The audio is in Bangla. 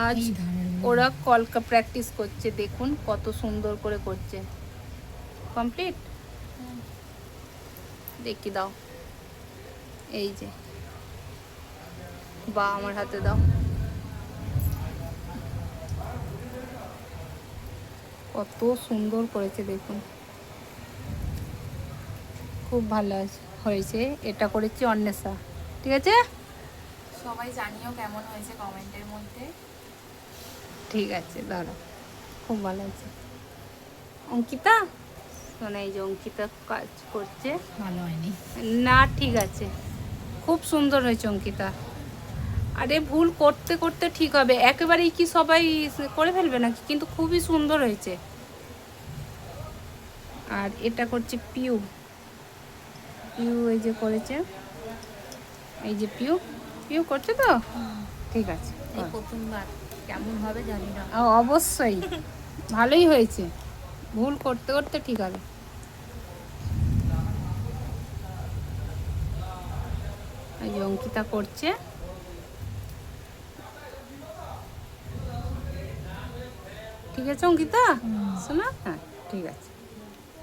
আজ ওরা কলকা প্র্যাকটিস করছে, দেখুন কত সুন্দর করে করছে। কমপ্লিট দেখি দাও, এই যে বা আমার হাতে দাও, কত সুন্দর করেছে দেখুন, খুব ভালো হয়েছে। এটা করেছি অন্বেষা, ঠিক আছে। সবাই জানিও কেমন হয়েছে কমেন্টের মধ্যে। ঠিক আছে দাঁড়া, খুব ভালো হয়েছে। অঙ্কিতা শোনা, এই যে অঙ্কিতা কাজ করছে। ভালো হয়নি না ঠিক আছে, খুব সুন্দর হয়েছে অঙ্কিতা। আরে ভুল করতে করতে ঠিক হবে, একেবারেই কি সবাই করে ফেলবে নাকি, কিন্তু খুবই সুন্দর হয়েছে। আর এটা করছে পিউ, পিউ এই যে করেছে, এই যে পিউ, পিউ করছে তো, ঠিক আছে। এই প্রথমবার কেমন হবে জানি না। অবশ্যই ভালোই হয়েছে, ভুল করতে করতে ঠিক হবে। এই যে অঙ্কিতা করছে, ঠিক আছে অঙ্কিতা শোনা, হ্যাঁ ঠিক আছে।